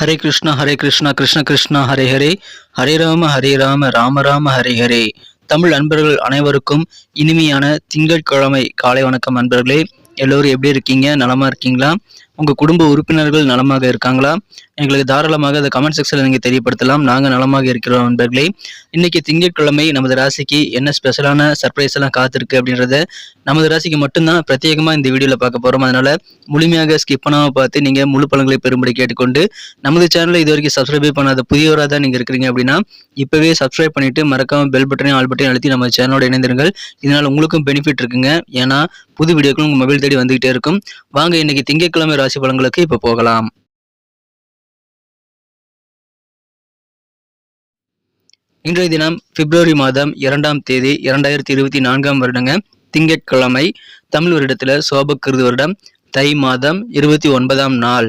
ஹரே கிருஷ்ணா கிருஷ்ண கிருஷ்ணா ஹரே ஹரே, ஹரே ராம ராம ராம ஹரே ஹரே. தமிழ் அன்பர்கள் அனைவருக்கும் இனிமையான திங்கட்கிழமை காலை வணக்கம். அன்பர்களே, எல்லோரும் எப்படி இருக்கீங்க? நலமா இருக்கீங்களா? உங்க குடும்ப உறுப்பினர்கள் நலமாக இருக்காங்களா? எங்களுக்கு தாராளமாக அதை கமெண்ட் செக்ஷன்ல நீங்க தெரியப்படுத்தலாம். நாங்க நலமாக இருக்கிறோம். நண்பர்களே, இன்னைக்கு திங்கட்கிழமை நமது ராசிக்கு என்ன ஸ்பெஷலான சர்ப்ரைஸ் எல்லாம் காத்திருக்கு அப்படின்றத நமது ராசிக்கு மட்டும்தான் பிரத்யேகமா இந்த வீடியோல பார்க்க போறோம். அதனால முழுமையாக ஸ்கிப் பண்ணாம பார்த்து நீங்க முழு பலன்களை பெறும்படி கேட்டுக்கொண்டு, நமது சேனலை இது வரைக்கும் சப்ஸ்கிரைப் பண்ணாத புதியவராக தான் நீங்க இருக்கிறீங்க அப்படின்னா இப்பவே சப்ஸ்கிரைப் பண்ணிட்டு மறக்காம பெல் பட்டனையும் ஆல் பட்டனையும் அழுத்தி நம்ம சேனலோட இணைந்திருங்கள். இதனால உங்களுக்கும் பெனிஃபிட் இருக்குங்க. ஏன்னா புது வீடியோக்கள் உங்க மொபைல் தேடி வந்துகிட்டே இருக்கும். வாங்க இன்னைக்கு திங்கட்கிழமை ராசி பலன்களுக்கு இப்ப போகலாம். இன்றைய தினம் பிப்ரவரி மாதம் 2ஆம் தேதி 2024 வருடங்க, திங்கட்கிழமை. தமிழ் வருடத்துல சோபக்கிருது வருடம் தை மாதம் 29ஆம் நாள்.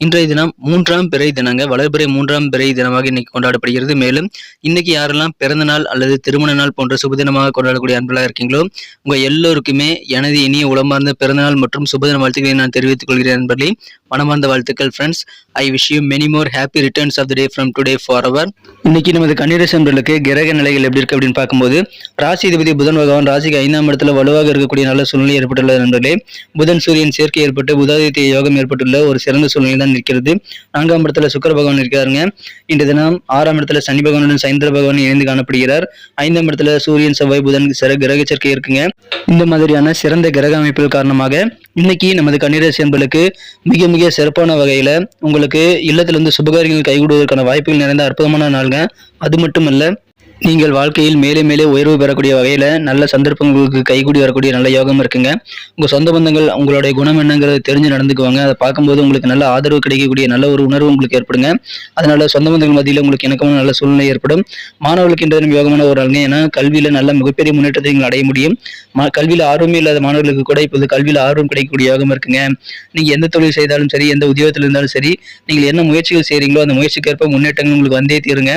இன்றைய தினம் 3ஆம் பிறை தினங்க. வளர்பிறை 3ஆம் பிறை தினமாக இன்னைக்கு கொண்டாடப்படுகிறது. மேலும் இன்னைக்கு யாரெல்லாம் பிறந்த நாள் அல்லது திருமண நாள் போன்ற சுபதினமாக கொண்டாடக்கூடிய அன்பர்களாக இருக்கீங்களோ உங்க எல்லோருக்குமே எனது இனிய உளமார்ந்த பிறந்தநாள் மற்றும் சுபதின வாழ்த்துக்களை நான் தெரிவித்துக் கொள்கிறேன். நண்பர்களே, மனமார்ந்த வாழ்த்துக்கள் friends. I wish you many more happy returns of the day from today for our. இன்னைக்கு நமது கன்னிராசி அன்பர்களுக்கு கிரக நிலைகள் எப்படி இருக்கு அப்படின்னு பார்க்கும்போது, ராசி அதிபதி புதன் பகவான் ராசிக்கு 5ஆம் இடத்துல வலுவாக இருக்கக்கூடிய நல்ல சூழ்நிலை ஏற்பட்டுள்ளது. நண்பர்களே, புதன் சூரியன் சேர்க்கை ஏற்பட்டு புதாதித்ய யோகம் ஏற்பட்டுள்ள ஒரு சிறந்த சூழ்நிலை தான் இருக்கிறது. 4ஆம் இடத்துல சுக்கிர பகவான் இருக்காருங்க. இன்று தினம் 6ஆம் இடத்துல சனி பகவானுடன் சந்திர பகவான் இணைந்து காணப்படுகிறார். 5ஆம் இடத்துல சூரியன் செவ்வாய் புதன் கிரக சேர்க்கை இருக்குங்க. இந்த மாதிரியான சிறந்த கிரக அமைப்புகள் காரணமாக இன்னைக்கு நமது கன்னிராசி அன்பர்களுக்கு மிக மிக சிறப்பான வகையில உங்களுக்கு இல்லத்திலிருந்து சுபகாரியங்கள் கைகூடுவதற்கான வாய்ப்புகள் நிறைந்த அற்புதமான நாளுங்க. அது மட்டுமல்ல, நீங்கள் வாழ்க்கையில் மேலே மேலே உயர்வு பெறக்கூடிய வகையில நல்ல சந்தர்ப்பங்களுக்கு கைகூடி வரக்கூடிய நல்ல யோகம் இருக்குங்க. உங்க சொந்த பந்தங்கள் உங்களுடைய குணம் என்னங்கிறத தெரிஞ்சு நடந்துக்குவாங்க. அதை பார்க்கும்போது உங்களுக்கு நல்ல ஆதரவு கிடைக்கக்கூடிய நல்ல ஒரு உணர்வு உங்களுக்கு ஏற்படுங்க. அதனால சொந்த பந்தங்கள் மத்தியில் உங்களுக்கு இணக்கமான நல்ல சூழ்நிலை ஏற்படும். மாணவர்களுக்கு இன்றைய தினம் யோகமான ஒரு ஆளுங்க. ஏன்னா கல்வியில நல்ல மிகப்பெரிய முன்னேற்றத்தை நீங்கள் அடைய முடியும். கல்வியில ஆர்வமே இல்லாத மாணவர்களுக்கு கூட இப்போது கல்வியில ஆர்வம் கிடைக்கக்கூடிய யோகம் இருக்குங்க. நீங்க எந்த தொழில் செய்தாலும் சரி, எந்த உத்தியோகத்தில் இருந்தாலும் சரி, நீங்கள் என்ன முயற்சிகள் செய்றீங்களோ அந்த முயற்சிக்கேற்ப முன்னேற்றங்கள் உங்களுக்கு வந்தே தீருங்க.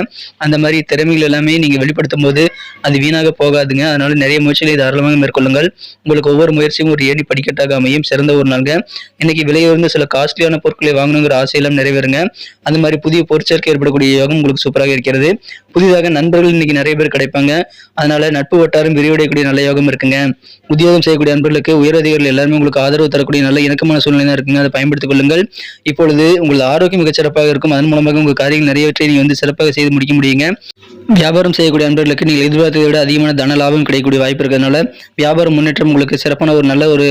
அந்த மாதிரி திறமைகள் எல்லாமே நீங்க வெளிப்படுத்தும் போது அது வீணாக போகாதுங்க. அதனால நிறைய முயற்சிகளை தாராளமாக மேற்கொள்ளுங்கள். உங்களுக்கு ஒவ்வொரு முயற்சியும் ஒரு ஏணி படிக்கட்டாக அமையும். சிறந்த ஒரு நாளுங்க. இன்னைக்கு விலையுயர்ந்த சில காஸ்ட்லியான பொருட்களை வாங்கணுங்கிற ஆசையெல்லாம் நிறைவேறுங்க. அந்த மாதிரி புதிய பொருட்சேர்க்கை ஏற்படக்கூடிய யோகம் உங்களுக்கு சூப்பராக இருக்கிறது. புதிதாக நண்பர்கள் இன்னைக்கு நிறைய பேர் கிடைப்பாங்க. அதனால நட்பு வட்டாரம் விரிவடையக்கூடிய நல்ல யோகம் இருக்குங்க. உத்தியோகம் செய்யக்கூடிய நண்பர்களுக்கு உயரதிகாரிகள் எல்லாருமே உங்களுக்கு ஆதரவு தரக்கூடிய நல்ல இணக்கமான சூழ்நிலை தான் இருக்குங்க. அதை பயன்படுத்திக் கொள்ளுங்கள். இப்பொழுது உங்களது ஆரோக்கியம் மிகச் சிறப்பாக இருக்கும். அதன் மூலமாக உங்கள் காரியங்கள் நிறையவற்றை நீங்க சிறப்பாக செய்து முடிக்க முடியுங்க. வியாபாரம் செய்யக்கூடிய நண்பர்களுக்கு நீங்கள் எதிர்பார்த்ததை விட அதிகமான தன லாபம் கிடைக்கக்கூடிய வாய்ப்பு இருக்கிறதுனால வியாபார முன்னேற்றம் உங்களுக்கு சிறப்பான ஒரு நல்ல ஒரு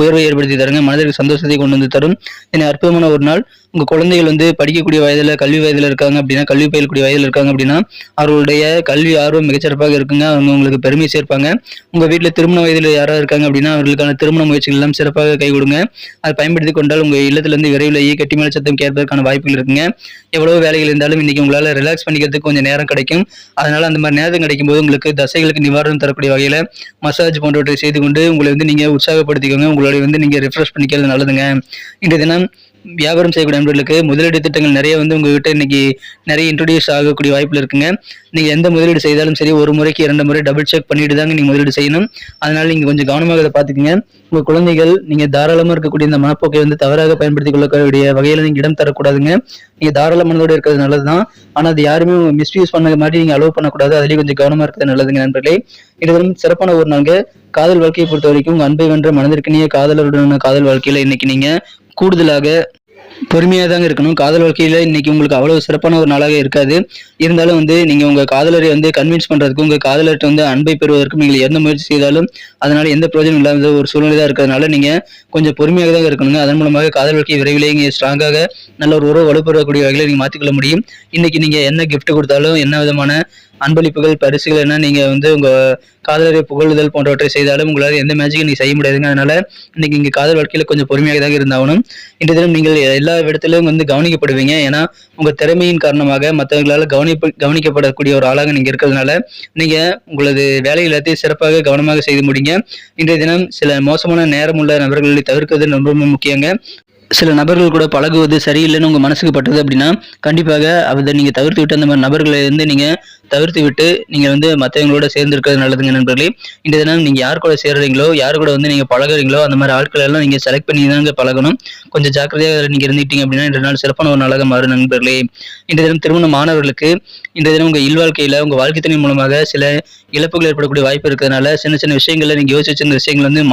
உயர்வை ஏற்படுத்தி தருங்க. மனதிற்கு சந்தோஷத்தை கொண்டு வந்து தரும். என அற்புதமான ஒரு நாள். உங்க குழந்தைகள் படிக்கக்கூடிய வயதுல கல்வி வயதுல இருக்காங்க அப்படின்னா, கல்வி பயிலக்கூடிய வயதில் இருக்காங்க அப்படின்னா அவர்களுடைய கல்வி ஆர்வம் மிகச்சிறப்பாக இருக்குங்க. அவங்க உங்களுக்கு பெருமை சேர்ப்பாங்க. உங்க வீட்டுல திருமண வயதில் யாராவது இருக்காங்க அப்படின்னா அவர்களுக்கான திருமண முயற்சிகள் எல்லாம் சிறப்பாக கை கொடுங்க. அதை பயன்படுத்தி கொண்டால் உங்க இல்லத்திலிருந்து விரைவிலேயே கெட்டி மேல சத்தம் கேட்பதற்கான வாய்ப்புகள் இருக்குங்க. எவ்வளவு வேலைகள் இருந்தாலும் இன்னைக்கு உங்களால ரிலாக்ஸ் பண்ணிக்கிறதுக்கு கொஞ்சம் நேரம் கிடைக்கும். அதனால அந்த மாதிரி நேரம் கிடைக்கும் போது உங்களுக்கு தசைகளுக்கு நிவாரணம் தரக்கூடிய வகையில மசாஜ் போன்றவற்றை செய்து கொண்டு உங்களை நீங்க உற்சாகப்படுத்திக்கோங்க. உங்களுடைய நீங்க ரிஃப்ரெஷ் பண்ணிக்கிறது நல்லதுங்க. இன்றைய தினம் வியாபாரம் செய்யக்கூடிய நண்பர்களுக்கு முதலீடு திட்டங்கள் நிறைய உங்ககிட்ட இன்னைக்கு நிறைய இன்ட்ரோடியூஸ் ஆகக்கூடிய வாய்ப்புல இருக்குங்க. நீங்க எந்த முதலீடு செய்தாலும் சரி, ஒரு முறைக்கு 2 முறை டபுள் செக் பண்ணிட்டு தாங்க நீங்க முதலீடு செய்யணும். அதனால நீங்க கொஞ்சம் கவனமாக அதை பாத்துக்கங்க. உங்க குழந்தைகள் நீங்க தாராளமா இருக்கக்கூடிய இந்த மனப்போக்கை தவறாக பயன்படுத்திக் கொள்ளக்கூடிய வகையில நீங்க இடம் தரக்கூடாதுங்க. நீங்க தாராள மனதோடு இருக்கிறது நல்லதுதான். ஆனா அது யாருமே மிஸ்யூஸ் பண்ண மாதிரி நீங்க அலோவ் பண்ணக்கூடாது. அதுலயும் கொஞ்சம் கவனமா இருக்கிறது நல்லதுங்க நண்பர்களே. இது சிறப்பான ஒரு நாளுங்க. காதல் வாழ்க்கையை பொறுத்த வரைக்கும் உங்க அன்பை வென்ற மனதிற்கினிய காதலருடனான காதல் வாழ்க்கையில இன்னைக்கு நீங்க கூடுதலாக பொறுமையாக தாங்க இருக்கணும். காதல் வாழ்க்கையில இன்னைக்கு உங்களுக்கு அவ்வளவு சிறப்பான ஒரு நாளாக இருக்காது. இருந்தாலும் நீங்க உங்க காதலரை கன்வின்ஸ் பண்றதுக்கு, உங்க காதலர்கிட்ட அன்பை பெறுவதற்கும் நீங்கள் எந்த முயற்சி செய்தாலும் அதனால எந்த பிரயோஜனம் இல்லாத ஒரு சூழ்நிலை தான் இருக்கிறதுனால நீங்க கொஞ்சம் பொறுமையாக தான் இருக்கணுங்க. அதன் மூலமாக காதல் வாழ்க்கை விரைவிலேயே நீங்க ஸ்ட்ராங்காக நல்ல ஒரு உறவு வலுப்பெறக்கூடிய வகையில நீங்க மாற்றிக்கொள்ள முடியும். இன்னைக்கு நீங்க என்ன கிஃப்ட் கொடுத்தாலும், என்ன விதமான அன்பளிப்புகள் பரிசுகள் என்ன நீங்க உங்க காதலரை புகழுதல் போன்றவற்றை செய்தாலும் உங்களால் எந்த மேஜிக்கும் நீங்க செய்ய முடியாதுங்க. அதனால இன்னைக்கு இங்க காதல் வாழ்க்கையில கொஞ்சம் பொறுமையாக தான் இருந்தாகணும். இன்றைய தினம் நீங்கள் எல்லா இடத்திலும் கவனிக்கப்படுவீங்க. ஏன்னா உங்க திறமையின் காரணமாக மற்றவர்களால் கவனிக்கப்படக்கூடிய ஒரு ஆளாக நீங்க இருக்கிறதுனால நீங்க உங்களது வேலை எல்லாத்தையும் சிறப்பாக கவனமாக செய்து முடிங்க. இன்றைய தினம் சில மோசமான நேரம் உள்ள நபர்களை தவிர்க்கிறது ரொம்ப முக்கியங்க. சில நபர்கள் கூட பழகுவது சரியில்லைன்னு உங்கள் மனசுக்கு பட்டது அப்படின்னா கண்டிப்பாக அதை நீங்கள் தவிர்த்து விட்டு அந்த மாதிரி நபர்களை இருந்து நீங்கள் தவிர்த்து விட்டு நீங்கள் வந்து மற்றவங்களோட சேர்ந்து இருக்கிறது நல்லதுங்க நண்பர்களே. இந்த தினம் நீங்கள் யார் கூட சேர்றீங்களோ யார் கூட வந்து நீங்கள் பழகுறீங்களோ அந்த மாதிரி ஆட்கள் எல்லாம் நீங்கள் செலக்ட் பண்ணி தாங்க பழகணும். கொஞ்சம் ஜாக்கிரதையாக நீங்கள் இருந்துட்டீங்க அப்படின்னா இந்த நாள் சிறப்பான ஒரு நாளாக மாறும் நண்பர்களே. இந்த தினம் திருமண மாணவர்களுக்கு இந்த தினம் உங்கள் இல்வாழ்க்கையில் உங்கள் வாழ்க்கை துணை மூலமாக சில இழப்புகள் ஏற்படக்கூடிய வாய்ப்பு இருக்கிறதுனால சின்ன சின்ன விஷயங்களை நீங்கள் யோசிச்சு வச்சிருந்த விஷயங்கள் வந்து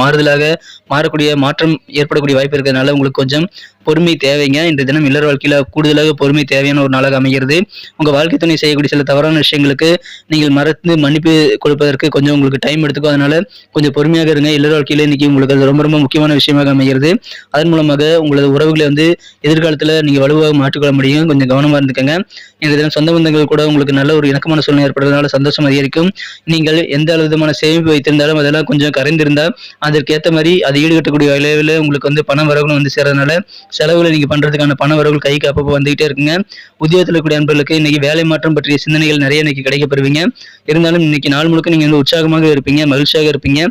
மாறக்கூடிய மாற்றம் ஏற்படக்கூடிய வாய்ப்பு இருக்கிறதுனால உங்களுக்கு கொஞ்சம் பொறுமை தேவைங்க. இந்த தினம் இல்லற வாழ்க்கையில கூடுதலாக பொறுமை தேவையான ஒரு நாளாக அமைகிறது. உங்க வாழ்க்கை துணை செய்யக்கூடிய சில தவறான விஷயங்களுக்கு நீங்கள் மறந்து மன்னிப்பு கொடுப்பதற்கு கொஞ்சம் உங்களுக்கு டைம் எடுத்துக்கும். அதனால கொஞ்சம் பொறுமையாக இருங்க. இல்லற வாழ்க்கையில இன்னைக்கு உங்களுக்கு அது ரொம்ப ரொம்ப முக்கியமான விஷயமாக அமைகிறது. அதன் மூலமாக உங்களது உறவுகளை வந்து எதிர்காலத்துல நீங்க வலுவாக மாற்றிக்கொள்ள முடியும். கொஞ்சம் கவனமா இருந்துக்கங்க. இந்த தினம் சொந்த பந்தங்கள் கூட உங்களுக்கு நல்ல ஒரு இணக்கமான சூழ்நிலை ஏற்படுறதுனால சந்தோஷம் அதிகரிக்கும். நீங்கள் எந்த விதமான சேமிப்பு வைத்திருந்தாலும் அதெல்லாம் கொஞ்சம் கரைந்திருந்தால் அதற்கேற்ற மாதிரி அதை ஈடுகட்டக்கூடிய அளவில் உங்களுக்கு வந்து பண வரவுகளும் வந்து சேர்றதுனால செலவுகளை நீங்க பண்றதுக்கான பண வரவுகள் கைக்கு அப்பப்போ வந்துகிட்டே இருக்குங்க. உத்தியோகத்தில் இருக்கக்கூடிய நண்பர்களுக்கு இன்னைக்கு வேலை மாற்றம் பற்றிய சிந்தனைகள் நிறைய இன்னைக்கு கிடைக்கப்பெறுவீங்க. இருந்தாலும் இன்னைக்கு நாள் முழுக்க நீங்க வந்து உற்சாகமாக இருப்பீங்க, மகிழ்ச்சியாக இருப்பீங்க.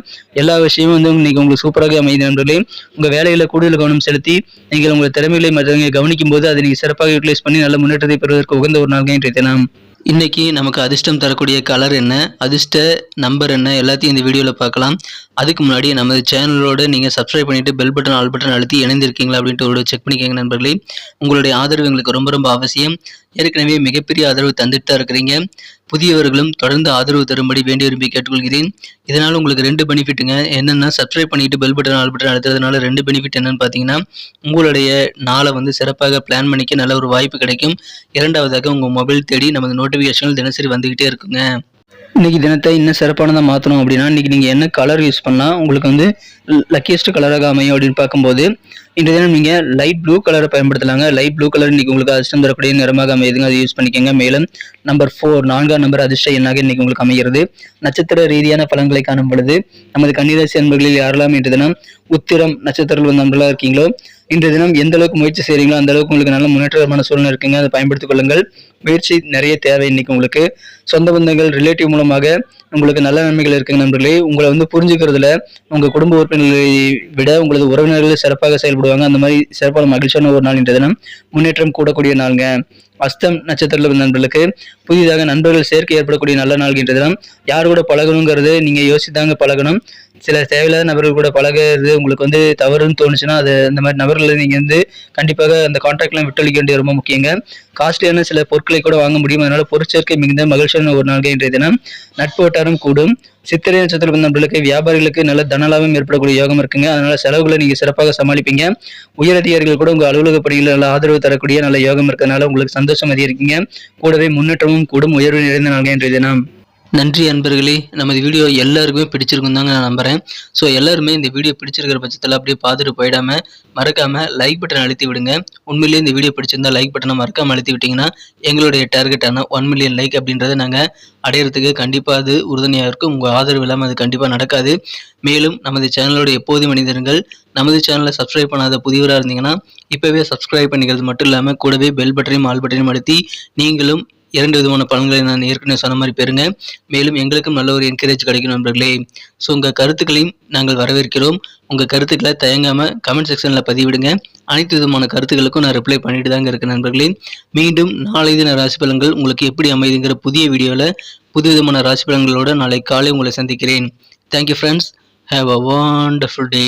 எல்லா விஷயமும் வந்து இன்னைக்கு உங்களுக்கு சூப்பராக அமைதி நண்பர்களே. உங்க வேலையில கூடுதல் கவனம் செலுத்தி நீங்கள் உங்கள் திறமைகளை மற்றவங்க கவனிக்கும் போது அதை நீங்க சிறப்பாக யூட்டிலைஸ் பண்ணி நல்ல முன்னேற்றத்தை பெறுவதற்கு உகந்த ஒரு நாள் இன்றைய தினம். இன்னைக்கு நமக்கு அதிர்ஷ்டம் தரக்கூடிய கலர் என்ன, அதிர்ஷ்ட நம்பர் என்ன, எல்லாத்தையும் இந்த வீடியோவில் பார்க்கலாம். அதுக்கு முன்னாடி நமது சேனலோட நீங்கள் சப்ஸ்கிரைப் பண்ணிட்டு பெல் பட்டன் ஆல் பட்டன் அழுத்தி இணைந்திருக்கீங்களா அப்படின்ட்டு ஒரு செக் பண்ணிக்கோங்க நண்பர்களே. உங்களுடைய ஆதரவு எங்களுக்கு ரொம்ப ரொம்ப அவசியம். ஏற்கனவே மிகப்பெரிய ஆதரவு தந்துட்டு தான் இருக்கிறீங்க. புதியவர்களும் தொடர்ந்து ஆதரவு தரும்படி வேண்டி விரும்பி கேட்டுக்கொள்கிறேன். இதனால் உங்களுக்கு 2 பெனிஃபிட்டுங்க. என்னென்னா சப்ஸ்கிரைப் பண்ணிட்டு பெல் பட்டன் ஆல் பட்டன் அழுத்துறதுனால 2 பெனிஃபிட் என்னன்னு பார்த்தீங்கன்னா உங்களுடைய நாளை வந்து சிறப்பாக பிளான் பண்ணிக்க நல்ல ஒரு வாய்ப்பு கிடைக்கும். இரண்டாவதாக உங்கள் மொபைல் தேடி நமது நோட்டிஃபிகேஷன்கள் தினசரி வந்துகிட்டே இருக்குங்க. இன்னைக்கு தினத்தை இன்னும் சிறப்பானதாக மாற்றணும் அப்படின்னா இன்னைக்கு நீங்கள் என்ன கலர் யூஸ் பண்ணால் உங்களுக்கு வந்து லக்கியஸ்ட் கலராக அமையும் அப்படின்னு பார்க்கும்போது இன்றைய தினம் நீங்கள் லைட் ப்ளூ கலரை பயன்படுத்தலாங்க. லைட் ப்ளூ கலர் இன்னைக்கு உங்களுக்கு அதிர்ஷ்டம் தரக்கூடிய நிறமாக அமையுதுங்க. அதை யூஸ் பண்ணிக்கோங்க. மேலும் நம்பர் 4 4ஆம் நம்பர் அதிர்ஷ்ட எண்ணாக இன்னைக்கு உங்களுக்கு அமைகிறது. நட்சத்திர ரீதியான பலன்களை காணும் பொழுது நமது கன்னிராசி அன்பர்களில் யாரெல்லாம் இன்றைய தினம் உத்திரம் நட்சத்திரங்கள் நண்பர்களாக இருக்கீங்களோ இன்றைய தினம் எந்த அளவுக்கு முயற்சி செய்றீங்களோ அந்த அளவுக்கு உங்களுக்கு நல்ல முன்னேற்றமான சூழ்நிலை இருக்குங்க. அதை பயன்படுத்திக் கொள்ளுங்கள். முயற்சி நிறைய தேவை. இன்னைக்கு உங்களுக்கு சொந்த பந்தங்கள் ரிலேட்டிவ் மூலமாக உங்களுக்கு நல்ல நன்மைகள் இருக்குங்க நண்பர்களே. உங்களை வந்து புரிஞ்சுக்கிறதுல உங்க குடும்ப உறுப்பினர்களை விட உங்களது உறவினர்கள் சிறப்பாக செயல்படுவாங்க. அந்த மாதிரி சிறப்பான மகிழ்ச்சியான ஒரு நாள் இன்றைய தினம் முன்னேற்றம் கூடக்கூடிய நாளுங்க. அஸ்தம் நட்சத்திரத்தில் நண்பர்களுக்கு புதிதாக நண்பர்கள் சேர்க்கை ஏற்படக்கூடிய நல்ல நாள் இன்றைய தினம். யார் கூட பழகணுங்கிறது நீங்க யோசித்தாங்க பழகணும். சில தேவையில்லாத நபர்கள் கூட பழகிறது உங்களுக்கு வந்து தவறுன்னு தோணுச்சுன்னா அது அந்த மாதிரி நபர்களை நீங்க வந்து கண்டிப்பாக அந்த கான்டாக்ட்லாம் விட்டளிக்க வேண்டியது ரொம்ப முக்கியங்க. காஸ்ட்லியான சில பொருட்களை கூட வாங்க முடியும். அதனால பொருட்சேர்க்கை மிகுந்த மகிழ்ச்சியான ஒரு நாள் இன்றைய தினம். நட்பு வட்டாரம் கூடும். சித்திரை நட்சத்திரம் நண்பர்களுக்கு வியாபாரிகளுக்கு நல்ல தனலாபம் ஏற்படக்கூடிய யோகம் இருக்குங்க. அதனால செலவுகளை நீங்க சிறப்பாக சமாளிப்பீங்க. உயரதிகாரிகள் கூட உங்க அலுவலக பணியில் நல்ல ஆதரவு தரக்கூடிய நல்ல யோகம் இருக்கிறதுனால உங்களுக்கு சந்தோஷம் அதிகரிக்கீங்க. கூடவே முன்னேற்றமும் கூடும். உயர்வு நிறைந்த நாள் இன்றைய தினம். நன்றி அன்பர்களே. நமது வீடியோ எல்லாருக்குமே பிடிச்சிருக்கும் தாங்க நான் நம்புகிறேன். ஸோ எல்லாருமே இந்த வீடியோ பிடிச்சிருக்கிற பட்சத்தில் அப்படியே பார்த்துட்டு போயிடாமல் மறக்காமல் லைக் பட்டன் அழுத்தி விடுங்க. உண்மையிலேயே இந்த வீடியோ பிடிச்சிருந்தா லைக் பட்டனை மறக்காமல் அழுத்தி விட்டிங்கன்னா எங்களுடைய டார்கெட்டான 1 மில்லியன் லைக் அப்படின்றத நாங்கள் அடையிறதுக்கு கண்டிப்பாக அது உறுதுணையாக இருக்கும். உங்கள் ஆதரவு இல்லாமல் அது கண்டிப்பாக நடக்காது. மேலும் நமது சேனலோட எப்போதும் மனிதர்கள் நமது சேனலை சப்ஸ்கிரைப் பண்ணாத புதியவராக இருந்தீங்கன்னா இப்போவே சப்ஸ்கிரைப் பண்ணிக்கிறது மட்டும் இல்லாமல் கூடவே பெல் பட்டனையும் ஆல் பட்டனையும் அழுத்தி நீங்களும் 2 விதமான பலன்களை நான் ஏற்கனவே சொன்ன மாதிரி பெறுங்க. மேலும் எங்களுக்கும் நல்ல ஒரு என்கரேஜ் கிடைக்கும் நண்பர்களே. ஸோ உங்கள் கருத்துக்களையும் நாங்கள் வரவேற்கிறோம். உங்கள் கருத்துக்களை தயங்காமல் கமெண்ட் செக்ஷனில் பதிவிடுங்க. அனைத்து விதமான கருத்துக்களுக்கும் நான் ரிப்ளை பண்ணிட்டு தாங்க இருக்கேன் நண்பர்களே. மீண்டும் நாளை தின ராசி பலன்கள் உங்களுக்கு எப்படி அமைதுங்கிற புதிய வீடியோவில் புது விதமான ராசி பலன்களோடு நாளை காலை உங்களை சந்திக்கிறேன். Thank you friends. Have a wonderful day.